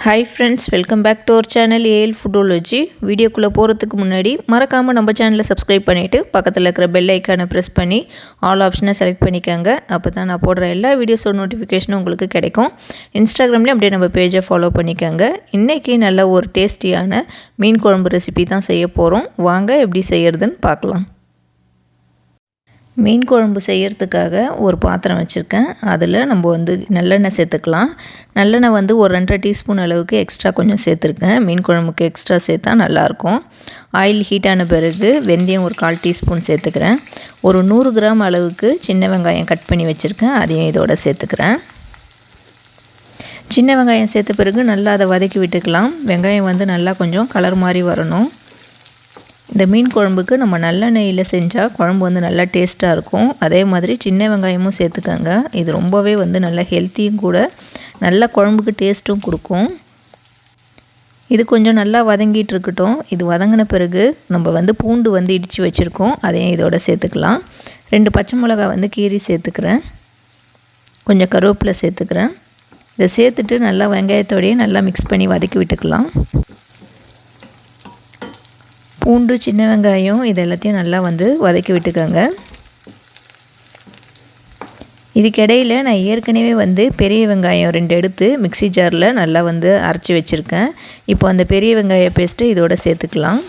Hi friends, welcome back to our channel AL Foodology. வீடியோக்குள்ள போறதுக்கு முன்னாடி மறக்காம நம்ம சேனலை சப்ஸ்கிரைப் பண்ணிட்டு பக்கத்துல இருக்கிற பெல் ஐகானை பிரஸ் பண்ணி ஆல் ஆப்ஷனை செலக்ட் பண்ணிக்கங்க. அப்பதான் நான் போடுற எல்லா வீடியோஸோட நோட்டிஃபிகேஷனும் உங்களுக்கு கிடைக்கும். இன்ஸ்டாகிராம்லயும் அப்படியே நம்ம பேஜை ஃபாலோ பண்ணிக்கங்க. இன்னைக்கு நல்ல ஒரு டேஸ்டியான மீன் குழம்பு ரெசிபி தான் செய்ய போறோம். வாங்க எப்படி செய்யறதுன்னு பார்க்கலாம். மீன் குழம்பு செய்யறதுக்காக ஒரு பாத்திரம் வச்சுருக்கேன். அதில் நம்ம நல்லெண்ணெய் சேர்த்துக்கலாம். நல்லெண்ணெய் ஒரு 2.5 டீஸ்பூன் அளவுக்கு எக்ஸ்ட்ரா கொஞ்சம் சேர்த்துருக்கேன். மீன் குழம்புக்கு எக்ஸ்ட்ரா சேர்த்தா நல்லாயிருக்கும். ஆயில் ஹீட் ஆன பிறகு வெந்தயம் ஒரு 1/4 டீஸ்பூன் சேர்த்துக்கிறேன். ஒரு 100 கிராம் அளவுக்கு சின்ன வெங்காயம் கட் பண்ணி வச்சுருக்கேன். அதையும் இதோட சேர்த்துக்கிறேன். சின்ன வெங்காயம் சேர்த்த பிறகு நல்லா அதை வதக்கி விட்டுக்கலாம். வெங்காயம் நல்லா கொஞ்சம் கலர் மாதிரி வரணும். இந்த மீன் குழம்புக்கு நம்ம நல்லெண்ணெயில் செஞ்சால் குழம்பு நல்லா டேஸ்ட்டாக இருக்கும். அதே மாதிரி சின்ன வெங்காயமும் சேர்த்துக்கங்க. இது ரொம்பவே நல்லா ஹெல்த்தியும் கூட, நல்ல குழம்புக்கு டேஸ்ட்டும் கொடுக்கும். இது கொஞ்சம் நல்லா வதங்கிட்டு இருக்கட்டும். இது வதங்கின பிறகு நம்ம பூண்டு இடித்து வச்சுருக்கோம். அதையும் இதோட சேர்த்துக்கலாம். 2 பச்சை மிளகாய் கீரி சேர்த்துக்கிறேன். கொஞ்சம் கருவேப்பிலை சேர்த்துக்கிறேன். இதை சேர்த்துட்டு நல்லா வெங்காயத்தோடையே நல்லா மிக்ஸ் பண்ணி வதக்கி விட்டுக்கலாம். பூண்டு சின்ன வெங்காயம் இது எல்லாத்தையும் நல்லா வதக்கி விட்டுக்கோங்க. இதுக்கிடையில் நான் ஏற்கனவே பெரிய வெங்காயம் 2 எடுத்து மிக்ஸி ஜாரில் நல்லா அரைச்சி வச்சுருக்கேன். இப்போ அந்த பெரிய வெங்காய பேஸ்ட்டு இதோட சேர்த்துக்கலாம்.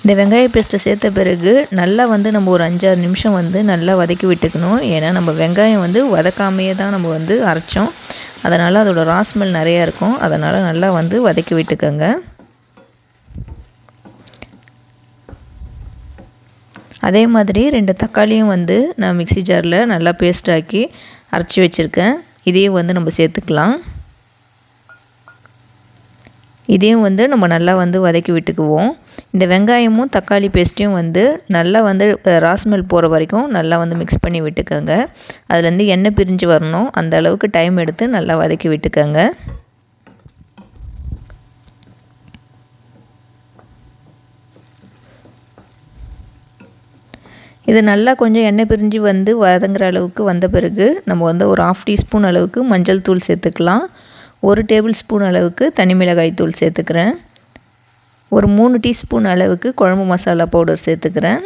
இந்த வெங்காய பேஸ்ட்டை சேர்த்த பிறகு நல்லா நம்ம ஒரு 5-6 நிமிஷம் நல்லா வதக்கி விட்டுக்கணும். ஏன்னா நம்ம வெங்காயம் வதக்காமையே தான் நம்ம அரைச்சோம். அதனால் அதோட ரா ஸ்மெல் நிறையா இருக்கும். அதனால் நல்லா வதக்கி விட்டுக்கோங்க. அதே மாதிரி 2 தக்காளியும் நான் மிக்ஸி ஜாரில் நல்லா பேஸ்ட் ஆக்கி அரைச்சி வச்சுருக்கேன். இதையும் நம்ம சேர்த்துக்கலாம். இதையும் நம்ம நல்லா வதக்கி விட்டுக்குவோம். இந்த வெங்காயமும் தக்காளி பேஸ்ட்டையும் நல்லா ரா ஸ்மெல் போகிற வரைக்கும் நல்லா மிக்ஸ் பண்ணி விட்டுக்கோங்க. அதுலேருந்து எண்ணெய் பிரிஞ்சு வரணும். அந்த அளவுக்கு டைம் எடுத்து நல்லா வதக்கி விட்டுக்கோங்க. இது நல்லா கொஞ்சம் எண்ணெய் பிரிஞ்சு வதங்குற அளவுக்கு வந்த பிறகு நம்ம ஒரு 1/2 டீஸ்பூன் அளவுக்கு மஞ்சள் தூள் சேர்த்துக்கலாம். 1 டேபிள் ஸ்பூன் அளவுக்கு தனி மிளகாய் தூள் சேர்த்துக்கிறேன். ஒரு 3 டீஸ்பூன் அளவுக்கு குழம்பு மசாலா பவுடர் சேர்த்துக்கிறேன்.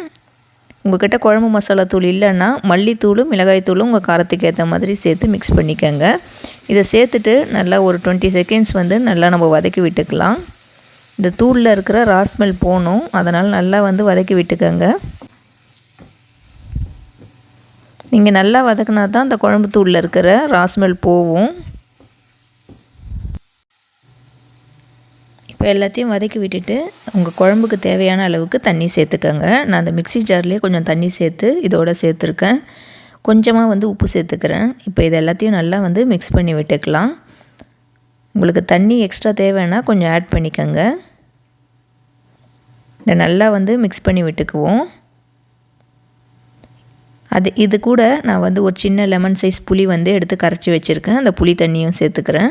உங்கள்கிட்ட குழம்பு மசாலா தூள் இல்லைன்னா மல்லித்தூளும் மிளகாய் தூளும் உங்கள் காரத்துக்கு ஏற்ற மாதிரி சேர்த்து மிக்ஸ் பண்ணிக்கோங்க. இதை சேர்த்துட்டு நல்லா ஒரு 20 செகண்ட்ஸ் நல்லா நம்ம வதக்கி விட்டுக்கலாம். இந்த தூளில் இருக்கிற ரா ஸ்மெல் போகணும். அதனால் நல்லா வதக்கி விட்டுக்கோங்க. நீங்கள் நல்லா வதக்கினா தான் அந்த குழம்பு தூளில் இருக்கிற ரா ஸ்மெல் போகும். இப்போ எல்லாத்தையும் வதக்கி விட்டுட்டு உங்கள் குழம்புக்கு தேவையான அளவுக்கு தண்ணி சேர்த்துக்கோங்க. நான் அந்த மிக்ஸி ஜார்லேயே கொஞ்சம் தண்ணி சேர்த்து இதோட சேர்த்துருக்கேன். கொஞ்சமாக உப்பு சேர்த்துக்கிறேன். இப்போ இது எல்லாத்தையும் நல்லா மிக்ஸ் பண்ணி விட்டுக்கலாம். உங்களுக்கு தண்ணி எக்ஸ்ட்ரா தேவைன்னா கொஞ்சம் ஆட் பண்ணிக்கோங்க. இதை நல்லா மிக்ஸ் பண்ணி விட்டுக்குவோம். இது கூட நான் ஒரு சின்ன லெமன் சைஸ் புளி எடுத்து கரைச்சி வச்சுருக்கேன். அந்த புளி தண்ணியும் சேர்த்துக்கிறேன்.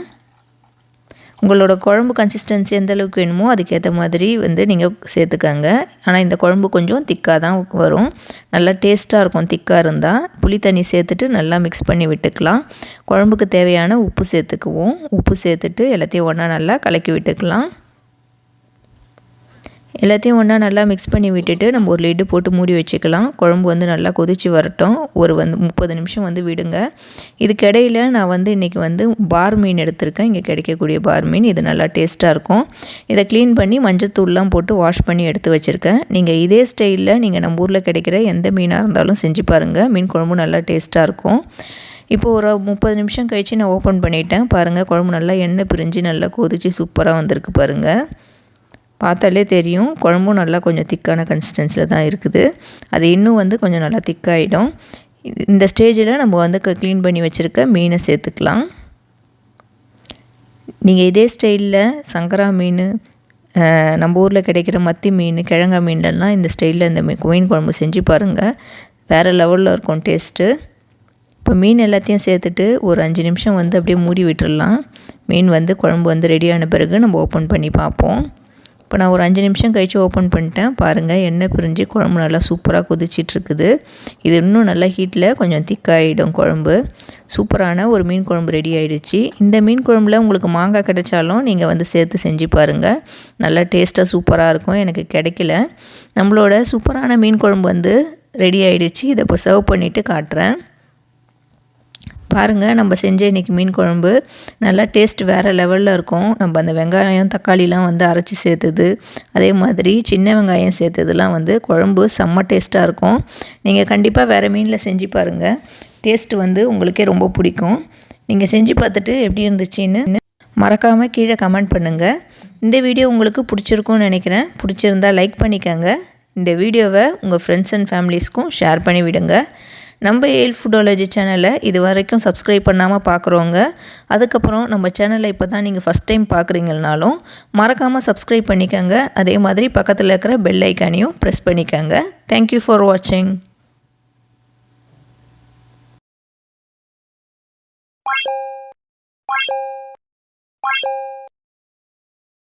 உங்களோட குழம்பு கன்சிஸ்டன்சி எந்த அளவுக்கு வேணுமோ அதுக்கேற்ற மாதிரி நீங்கள் சேர்த்துக்கங்க. ஆனால் இந்த குழம்பு கொஞ்சம் திக்காக தான் வரும். நல்லா டேஸ்ட்டாக இருக்கும் திக்காக இருந்தால். புளி தண்ணி சேர்த்துட்டு நல்லா மிக்ஸ் பண்ணி விட்டுக்கலாம். குழம்புக்கு தேவையான உப்பு சேர்த்துக்குவோம். உப்பு சேர்த்துட்டு எல்லாத்தையும் ஒன்றா நல்லா கலக்கி விட்டுக்கலாம். எல்லாத்தையும் ஒன்றா நல்லா மிக்ஸ் பண்ணி விட்டுட்டு நம்ம ஒரு லிட்டு போட்டு மூடி வச்சுக்கலாம். குழம்பு நல்லா கொதித்து வரட்டும். ஒரு 30 நிமிஷம் விடுங்க. இதுக்கிடையில் நான் இன்றைக்கி பார் மீன் எடுத்திருக்கேன். இங்கே கிடைக்கக்கூடிய பார் மீன். இது நல்லா டேஸ்ட்டாக இருக்கும். இதை க்ளீன் பண்ணி மஞ்சத்தூள்லாம் போட்டு வாஷ் பண்ணி எடுத்து வச்சுருக்கேன். நீங்கள் இதே ஸ்டைலில் நீங்கள் நம்ம ஊரில் கிடைக்கிற எந்த மீனாக இருந்தாலும் செஞ்சு பாருங்கள். மீன் குழம்பு நல்லா டேஸ்ட்டாக இருக்கும். இப்போது ஒரு 30 நிமிஷம் கழித்து நான் ஓப்பன் பண்ணிட்டேன். பாருங்கள், குழம்பு நல்லா எண்ணெய் பிரிஞ்சு நல்லா கொதித்து சூப்பராக வந்திருக்கு பாருங்கள். பார்த்தாலே தெரியும் குழம்பும் நல்லா கொஞ்சம் திக்கான கன்சிஸ்டன்சியில் தான் இருக்குது. அது இன்னும் கொஞ்சம் நல்லா திக்காகிடும். இந்த ஸ்டேஜில் நம்ம க்ளீன் பண்ணி வச்சுருக்க மீனை சேர்த்துக்கலாம். நீங்கள் இதே ஸ்டைலில் சங்கரா மீன், நம்ம ஊரில் கிடைக்கிற மத்தி மீன், கிழங்கா மீன்லாம் இந்த ஸ்டைலில் இந்த மீன் குழம்பு செஞ்சு பாருங்கள். வேறு லெவலில் இருக்கும் டேஸ்ட்டு. இப்போ மீன் எல்லாத்தையும் சேர்த்துட்டு ஒரு 5 நிமிஷம் அப்படியே மூடி விட்டுடலாம். மீன் குழம்பு ரெடியான பிறகு நம்ம ஓப்பன் பண்ணி பார்ப்போம். இப்போ நான் ஒரு 5 நிமிஷம் கழித்து ஓப்பன் பண்ணிட்டேன். பாருங்கள் எண்ணெய் பிரிஞ்சு குழம்பு நல்லா சூப்பராக கொதிச்சிட்ருக்குது. இது இன்னும் நல்லா ஹீட்டில் கொஞ்சம் திக்காகிடும் குழம்பு. சூப்பரான ஒரு மீன் குழம்பு ரெடி ஆகிடுச்சு. இந்த மீன் குழம்புல உங்களுக்கு மாங்காய் கிடைச்சாலும் நீங்கள் வந்து சேர்த்து செஞ்சு பாருங்கள். நல்லா டேஸ்ட்டாக சூப்பராக இருக்கும். எனக்கு கிடைக்கல. நம்மளோட சூப்பரான மீன் குழம்பு வந்து ரெடி ஆகிடுச்சு. இதை இப்போ சர்வ் பண்ணிவிட்டு காட்டுறேன். பாருங்கள் நம்ம செஞ்ச இன்றைக்கி மீன் குழம்பு நல்லா டேஸ்ட் வேறு லெவலில் இருக்கும். நம்ம அந்த வெங்காயம் தக்காளிலாம் வந்து அரைச்சி சேர்த்துது, அதே மாதிரி சின்ன வெங்காயம் சேர்த்ததுலாம் வந்து குழம்பு செம்ம டேஸ்ட்டாக இருக்கும். நீங்கள் கண்டிப்பாக வேறு மீனில் செஞ்சு பாருங்கள். டேஸ்ட்டு வந்து உங்களுக்கே ரொம்ப பிடிக்கும். நீங்கள் செஞ்சு பார்த்துட்டு எப்படி இருந்துச்சுன்னு மறக்காமல் கீழே கமெண்ட் பண்ணுங்கள். இந்த வீடியோ உங்களுக்கு பிடிச்சிருக்கும்னு நினைக்கிறேன். பிடிச்சிருந்தால் லைக் பண்ணிக்கோங்க. இந்த வீடியோவை உங்கள் ஃப்ரெண்ட்ஸ் அண்ட் ஃபேமிலிஸ்க்கும் ஷேர் பண்ணி விடுங்க. நம்ம ஃபுடோலஜி சேனலை இது வரைக்கும் சப்ஸ்கிரைப் பண்ணாமல் பார்க்குறவங்க, அதுக்கப்புறம் நம்ம சேனலை இப்போ தான் நீங்கள் ஃபஸ்ட் டைம் பார்க்குறீங்கனாலும் மறக்காமல் சப்ஸ்கிரைப் பண்ணிக்கோங்க. அதே மாதிரி பக்கத்தில் இருக்கிற பெல் ஐக்கானையும் ப்ரெஸ் பண்ணிக்கோங்க. தேங்க்யூ ஃபார் வாட்சிங்.